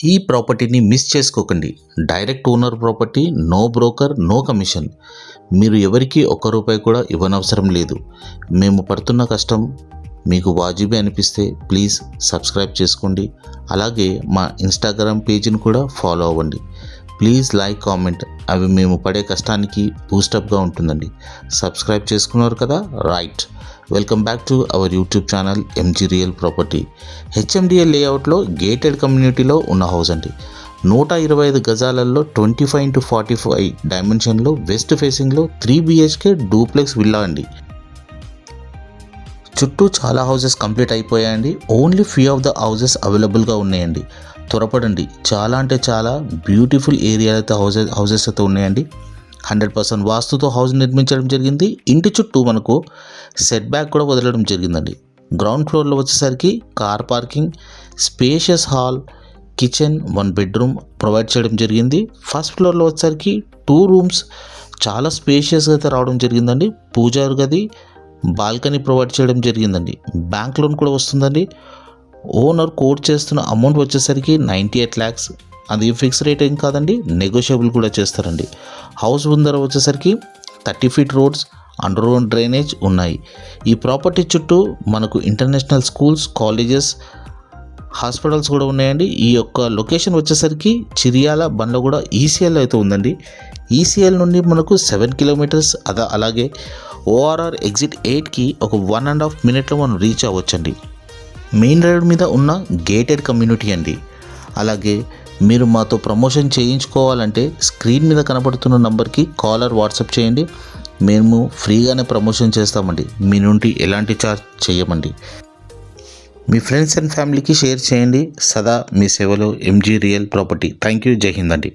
ఈ ప్రాపర్టీని మిస్ చేసుకోకండి. Direct owner property, no broker, no commission. మీరు ఎవరికి ఒక్క రూపాయి కూడా ఇవ్వనవసరం లేదు. మేము పడుతున్న కష్టం మీకు వాజిబే అనిపిస్తే ప్లీజ్ సబ్స్క్రైబ్ చేసుకోండి. అలాగే మా ఇన్స్టాగ్రామ్ పేజీని కూడా ఫాలో అవ్వండి. Please like, comment. అవి మేము పడే కష్టానికి బూస్టప్గా ఉంటుందండి. సబ్స్క్రైబ్ చేసుకున్నారు కదా, right. Welcome back to our YouTube channel MG real property. HMDL లేఅవుట్లో గేటెడ్ కమ్యూనిటీలో ఉన్న హౌస్ అండి. 125 గజాలలో 25x45 డైమెన్షన్లో వెస్ట్ ఫేసింగ్లో 3 BHK డూప్లెక్స్ విల్లా అండి. చుట్టూ చాలా హౌసెస్ కంప్లీట్ అయిపోయాయండి. Only few of the houses అవైలబుల్గా ఉన్నాయండి. త్వరపడండి. చాలా అంటే చాలా బ్యూటిఫుల్ ఏరియా అయితే హౌసెస్ అయితే ఉన్నాయండి. 100% వాస్తుతో హౌస్ నిర్మించడం జరిగింది. ఇంటి చుట్టూ మనకు సెట్ బ్యాక్ కూడా వదలడం జరిగిందండి. గ్రౌండ్ ఫ్లోర్లో వచ్చేసరికి car parking, spacious hall, kitchen, 1 bedroom provide చేయడం జరిగింది. ఫస్ట్ ఫ్లోర్లో వచ్చేసరికి 2 రూమ్స్ చాలా స్పేషియస్గా అయితే రావడం జరిగిందండి. పూజారి గది, బాల్కనీ ప్రొవైడ్ చేయడం జరిగిందండి. బ్యాంక్ లోన్ కూడా వస్తుందండి. ఓనర్ కోట్ చేస్తున్న అమౌంట్ వచ్చేసరికి 98 lakhs. అది ఫిక్స్ రేట్ ఏం కాదండి, నెగోషియబుల్ కూడా చేస్తారండి. హౌస్ ముందర వచ్చేసరికి 30 feet roads, under ground drainage ఉన్నాయి. ఈ ప్రాపర్టీ చుట్టూ మనకు ఇంటర్నేషనల్ స్కూల్స్, కాలేజెస్, హాస్పిటల్స్ కూడా ఉన్నాయండి. ఈ యొక్క లొకేషన్ వచ్చేసరికి చిరియాల బండ్లగూడ ఈసీఎల్ అయితే ఉందండి. ఈసీఎల్ నుండి మనకు 7 kilometers. అలాగే ORR ఎగ్జిట్ 8కి ఒక 1.5 minutes మనం రీచ్ అవ్వచ్చండి. మెయిన్ రోడ్ మీద ఉన్న గేటెడ్ కమ్యూనిటీ అండి. అలాగే మీరు మాతో ప్రమోషన్ చేయించుకోవాలంటే స్క్రీన్ మీద కనబడుతున్న నంబర్కి కాలర్ వాట్సాప్ చేయండి. మేము ఫ్రీగానే ప్రమోషన్ చేస్తామండి. మీ నుండి ఎలాంటి ఛార్జ్ చేయమండి. మీ ఫ్రెండ్స్ అండ్ ఫ్యామిలీకి షేర్ చేయండి. సదా మీ సేవలో MG real property. Thank you. జై హింద్ అండి.